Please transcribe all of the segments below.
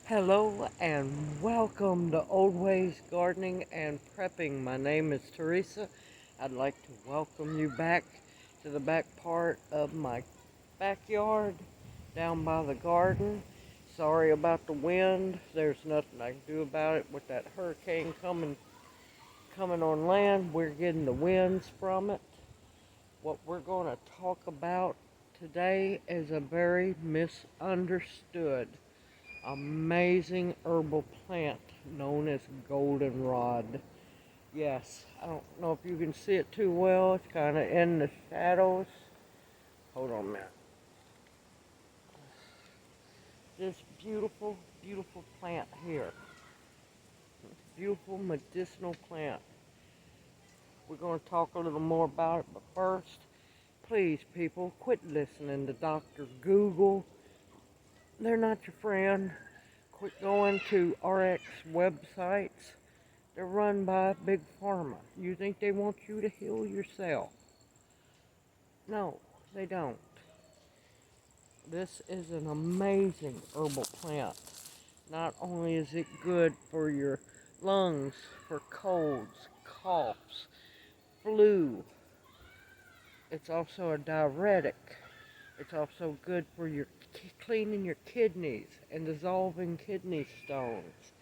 Hello and welcome to Old Ways Gardening and Prepping. My name is Teresa. I'd like to welcome you back to the back part of my backyard down by the garden. Sorry about the wind. There's nothing I can do about it with that hurricane coming on land. We're getting the winds from it. What we're going to talk about today is a very misunderstood amazing herbal plant known as goldenrod. Yes, I don't know if you can see it too well. It's kind of in the shadows. Hold on a minute. This beautiful, beautiful plant here. Beautiful medicinal plant. We're going to talk a little more about it, but first, please, people, quit listening to Dr. Google. They're not your friend. Quit going to RX websites. They're run by Big Pharma. You think they want you to heal yourself? No, they don't. This is an amazing herbal plant. Not only is it good for your lungs, for colds, coughs, flu, it's also a diuretic. It's also good for your cleaning your kidneys and dissolving kidney stones.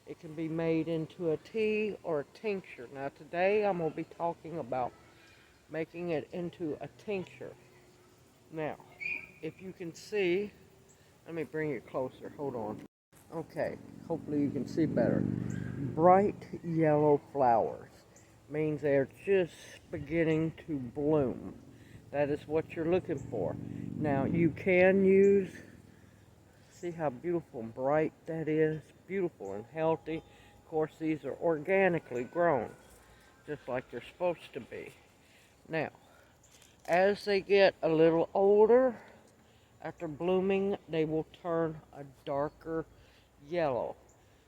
It can be made into a tea or a tincture. Now today I'm going to be talking about making it into a tincture. Now, if you can see, let me bring it closer, hold on. Okay, hopefully you can see better. Bright yellow flowers means they're just beginning to bloom. That is what you're looking for. Now you can use, see how beautiful and bright that is? Beautiful and healthy. Of course, these are organically grown, just like they're supposed to be. Now, as they get a little older, after blooming, they will turn a darker yellow.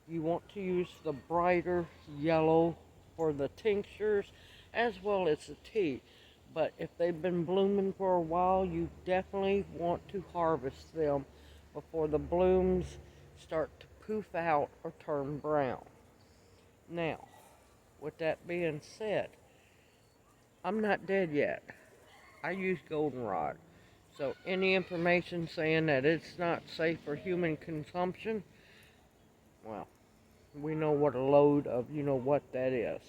You want to use the brighter yellow for the tinctures as well as the tea. But if they've been blooming for a while, you definitely want to harvest them before the blooms start to poof out or turn brown. Now, with that being said, I'm not dead yet. I use goldenrod. So any information saying that it's not safe for human consumption, well, we know what a load of, you know what that is.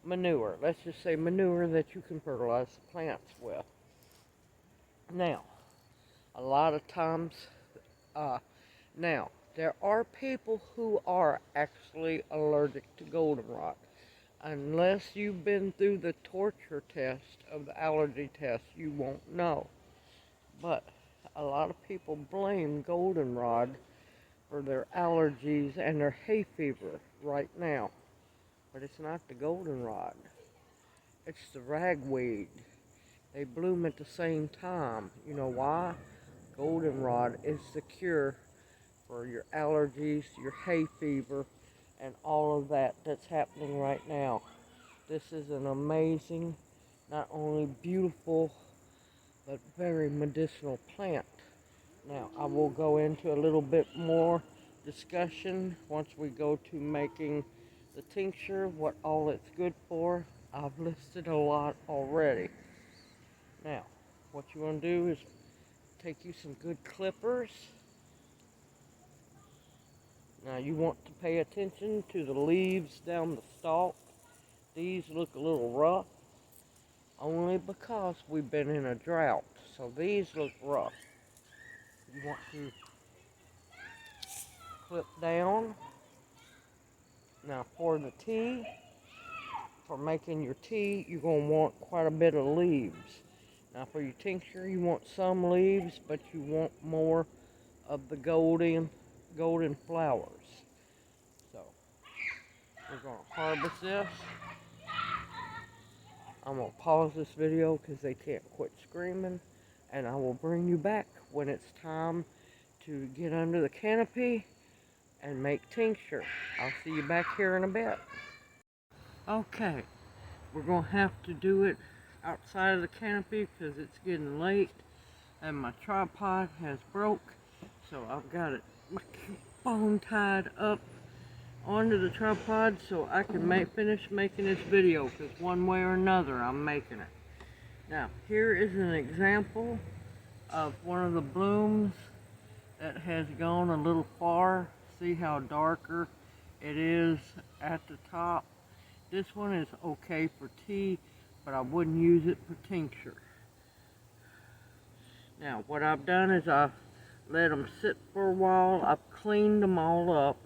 Manure. Let's just say manure that you can fertilize the plants with. Now, a lot of times, now, there are people who are actually allergic to goldenrod. Unless you've been through the torture test of the allergy test, you won't know. But a lot of people blame goldenrod for their allergies and their hay fever right now. But it's not the goldenrod. It's the ragweed. They bloom at the same time. You know why? Goldenrod is the cure for your allergies, your hay fever, and all of that that's happening right now. This is an amazing, not only beautiful, but very medicinal plant. Now, I will go into a little bit more discussion once we go to making the tincture, what all it's good for. I've listed a lot already. Now, what you want to do is take you some good clippers. Now, you want to pay attention to the leaves down the stalk. These look a little rough, only because we've been in a drought. So these look rough. You want to clip down. Now for the tea, for making your tea, you're going to want quite a bit of leaves. Now for your tincture, you want some leaves, but you want more of the golden flowers. So we're going to harvest this. I'm going to pause this video because they can't quit screaming, and I will bring you back when it's time to get under the canopy and make tincture. I'll see you back here in a bit. Okay, we're going to have to do it outside of the canopy because it's getting late and my tripod has broke, so I've got it. phone tied up onto the tripod so I can finish making this video, because one way or another I'm making it. Now, here is an example of one of the blooms that has gone a little far. See how darker it is at the top? This one is okay for tea, but I wouldn't use it for tincture. Now, what I've done is I've let them sit for a while. I've cleaned them all up.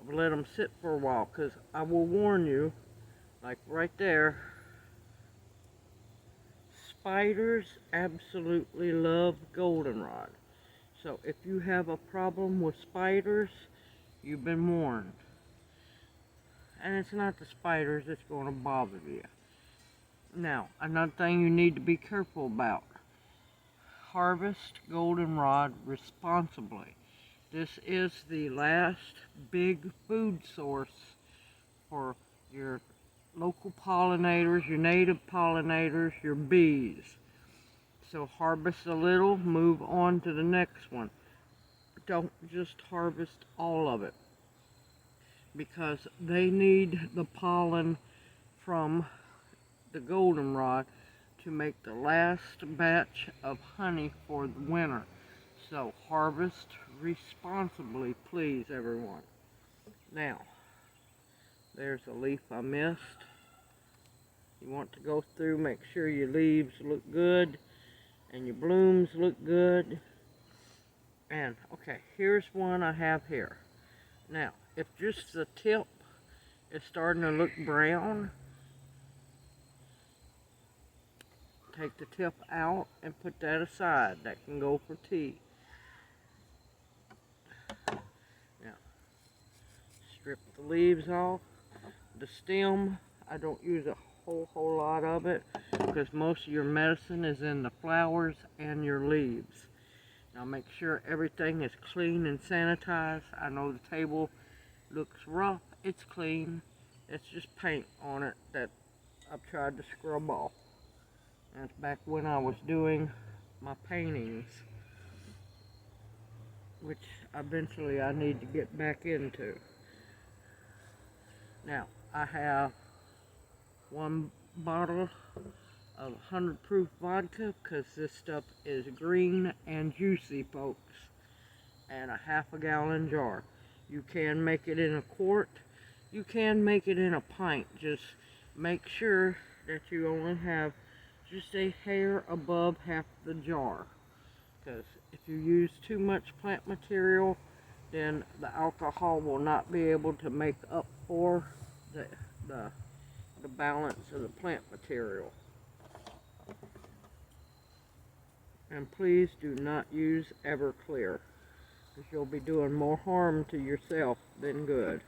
I've let them sit for a while, because I will warn you, like right there, spiders absolutely love goldenrod. So if you have a problem with spiders, you've been warned. And it's not the spiders that's going to bother you. Now, another thing you need to be careful about. Harvest goldenrod responsibly. This is the last big food source for your local pollinators, your native pollinators, your bees. So harvest a little, move on to the next one. Don't just harvest all of it, because they need the pollen from the goldenrod to make the last batch of honey for the winter. So harvest responsibly, please, everyone. Now, there's a leaf I missed. You want to go through, make sure your leaves look good and your blooms look good. And, okay, here's one I have here. Now, if just the tip is starting to look brown, take the tip out and put that aside. That can go for tea. Now, strip the leaves off. The stem, I don't use a whole lot of it, because most of your medicine is in the flowers and your leaves. Now make sure everything is clean and sanitized. I know the table looks rough. It's clean. It's just paint on it that I've tried to scrub off. That's back when I was doing my paintings, which eventually I need to get back into. Now, I have one bottle of 100 proof vodka, because this stuff is green and juicy, folks, and a ½ gallon jar. You can make it in a quart. You can make it in a pint. Just make sure that you only have just a hair above half the jar, because if you use too much plant material, then the alcohol will not be able to make up for the balance of the plant material. And please do not use Everclear, because you'll be doing more harm to yourself than good.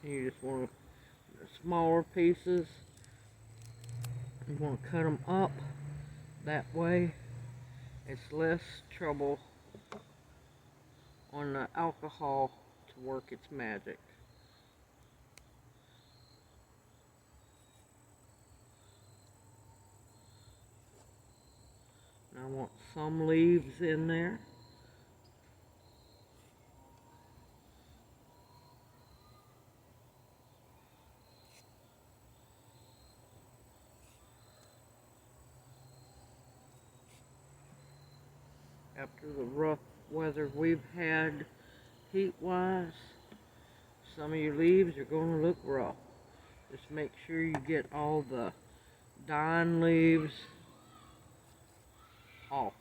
You just want the smaller pieces, you want to cut them up. That way it's less trouble on the alcohol to work its magic. I want some leaves in there. After the rough weather we've had heat-wise, some of your leaves are going to look rough. Just make sure you get all the dying leaves off.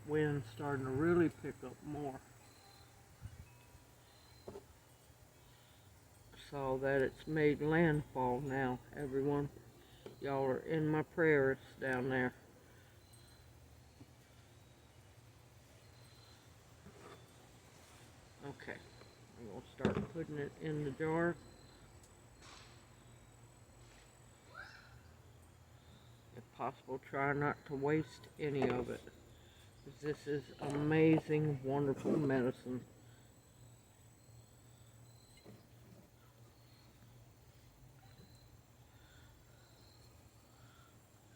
Wind's starting to really pick up more, so that it's made landfall now, everyone. Y'all are in my prayers down there. Okay, I'm going to start putting it in the jar. If possible, try not to waste any of it. This is amazing, wonderful medicine.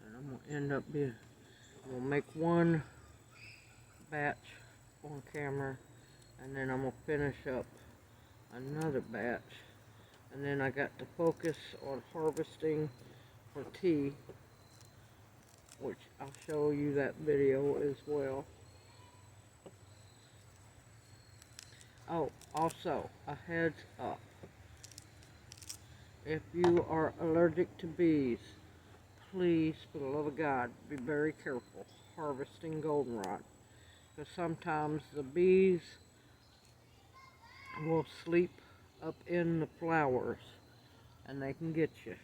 And I'm going to end up we'll make one batch on camera, and then I'm going to finish up another batch. And then I got to focus on harvesting for tea, which I'll show you that video as well. Oh, also, a heads up. If you are allergic to bees, please, for the love of God, be very careful harvesting goldenrod. Because sometimes the bees will sleep up in the flowers and they can get you.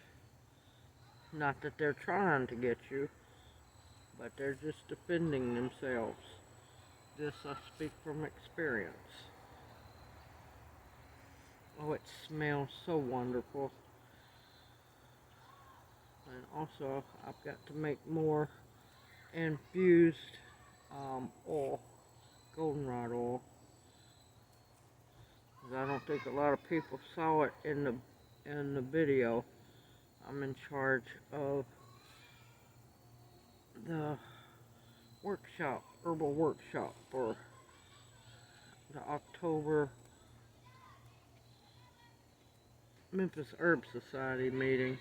Not that they're trying to get you, but they're just defending themselves. This I speak from experience. Oh, it smells so wonderful. And also, I've got to make more infused oil, goldenrod oil. I don't think a lot of people saw it in the video. I'm in charge of the workshop, herbal workshop for the October Memphis Herb Society meeting.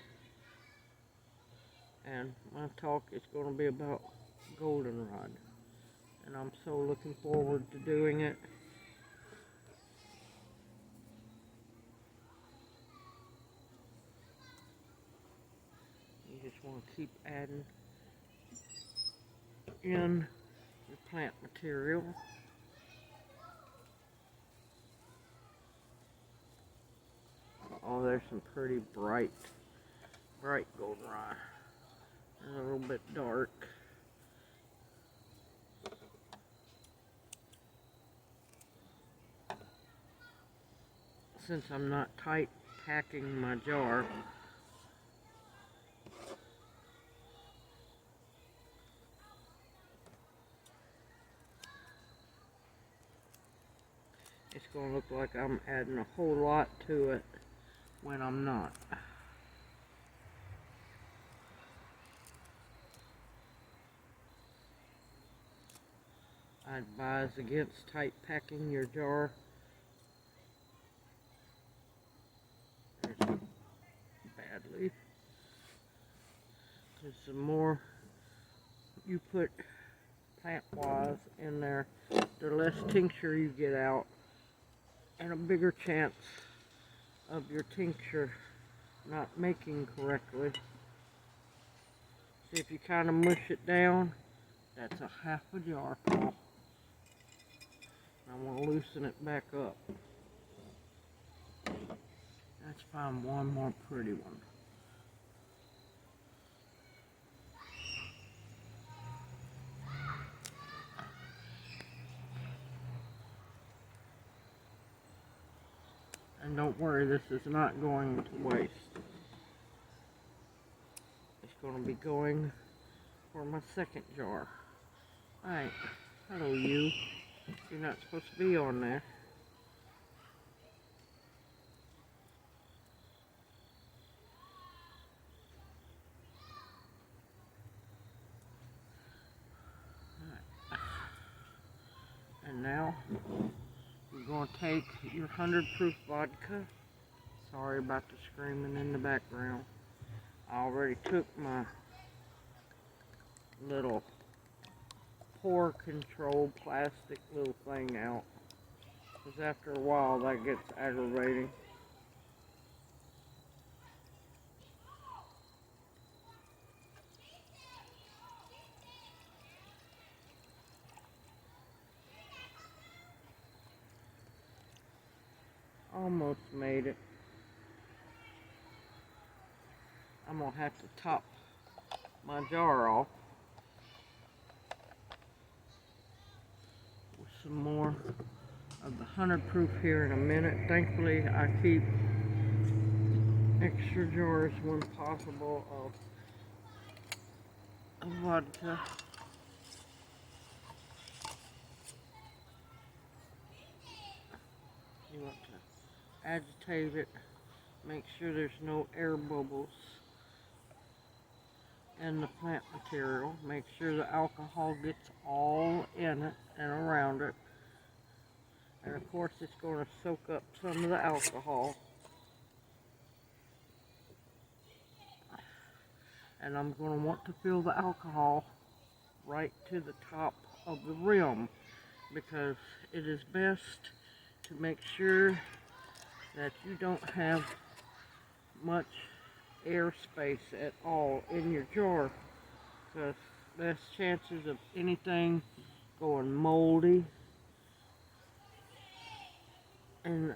And my talk is going to be about goldenrod. And I'm so looking forward to doing it. You just want to keep adding in your plant material. Oh, there's some pretty bright goldenrod. And a little bit dark. Since I'm not tight packing my jar, it's going to look like I'm adding a whole lot to it when I'm not. I advise against tight packing your jar. There's a bad leaf. Because the more you put plant-wise in there, the less tincture you get out, and a bigger chance of your tincture not making correctly. See, if you kind of mush it down, that's a half a jar full. I want to loosen it back up. Let's find one more pretty one. And don't worry, this is not going to waste. It's going to be going for my second jar. Alright, hello you. You're not supposed to be on there. Alright. And now, you're going to take your 100 proof vodka. Sorry about the screaming in the background. I already took my little pore control plastic little thing out. Because after a while that gets aggravating. Almost made it. I'm going to have to top my jar off with some more of the 100 proof here in a minute. Thankfully, I keep extra jars when possible of vodka. You want to agitate it, make sure there's no air bubbles in the plant material. Make sure the alcohol gets all in it and around it. And of course it's going to soak up some of the alcohol. And I'm going to want to fill the alcohol right to the top of the rim, because it is best to make sure that you don't have much airspace at all in your jar, because less chances of anything going moldy, and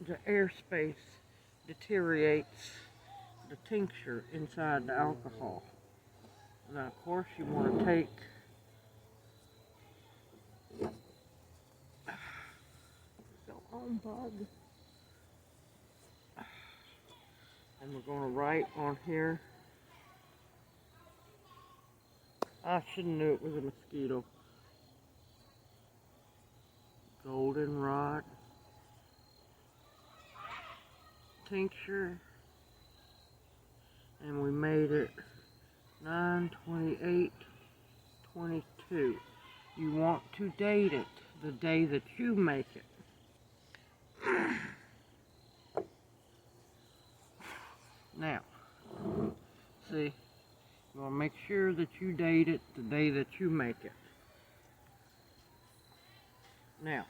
the airspace deteriorates the tincture inside the alcohol. Now of course you want to take bug, and we're going to write on here. I should have knew it was a mosquito. Goldenrod tincture, and we made it 9/28/22. You want to date it the day that you make it. Now, see, you want to make sure that you date it the day that you make it. Now,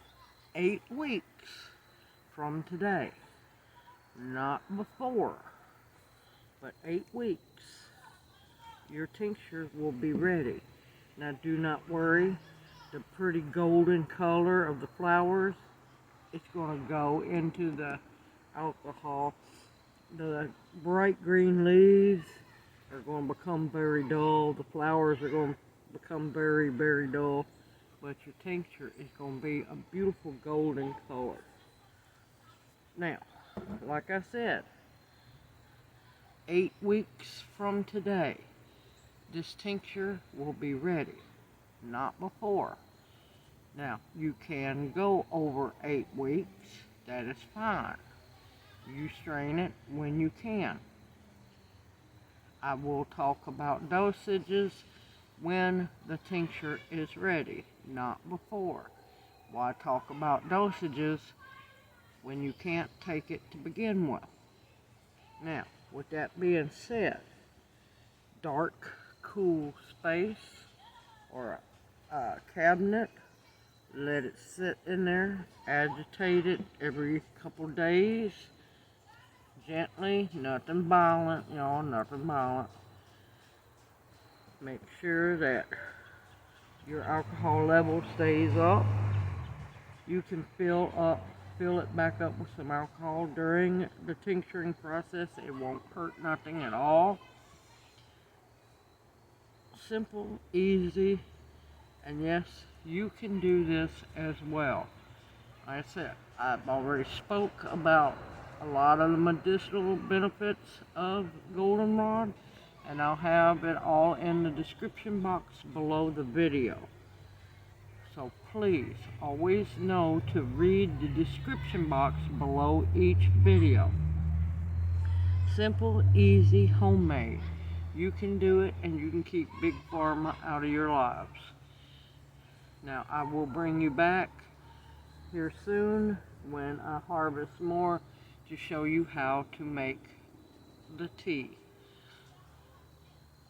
8 weeks from today, not before, but 8 weeks, your tincture will be ready. Now, do not worry, the pretty golden color of the flowers, it's going to go into the alcohol. The bright green leaves are going to become very dull. The flowers are going to become very, very dull. But your tincture is going to be a beautiful golden color. Now, like I said, 8 weeks from today, this tincture will be ready, not before. Now, you can go over 8 weeks, that is fine. You strain it when you can. I will talk about dosages when the tincture is ready, not before. Why talk about dosages when you can't take it to begin with? Now, with that being said, dark, cool space or a cabinet, let it sit in there, agitate it every couple days, gently, nothing violent, y'all, nothing violent. Make sure that your alcohol level stays up. You can fill it back up with some alcohol during the tincturing process. It won't hurt nothing at all. Simple, easy, and yes, you can do this as well. Like I said, I've already spoke about a lot of the medicinal benefits of goldenrod, and I'll have it all in the description box below the video. So please always know to read the description box below each video. Simple, easy, homemade. You can do it, and you can keep Big Pharma out of your lives. Now, I will bring you back here soon when I harvest more to show you how to make the tea.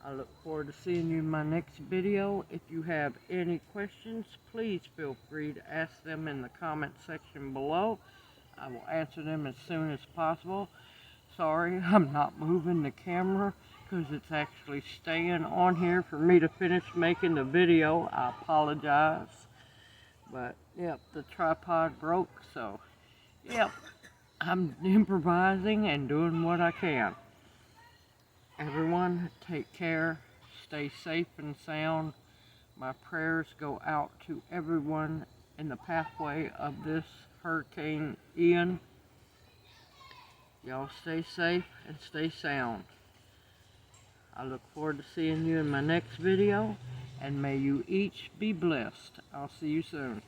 I look forward to seeing you in my next video. If you have any questions, please feel free to ask them in the comment section below. I will answer them as soon as possible. Sorry, I'm not moving the camera because it's actually staying on here for me to finish making the video. I apologize. But, yep, the tripod broke, so, yep, I'm improvising and doing what I can. Everyone, take care, stay safe and sound. My prayers go out to everyone in the pathway of this Hurricane Ian. Y'all stay safe and stay sound. I look forward to seeing you in my next video, and may you each be blessed. I'll see you soon.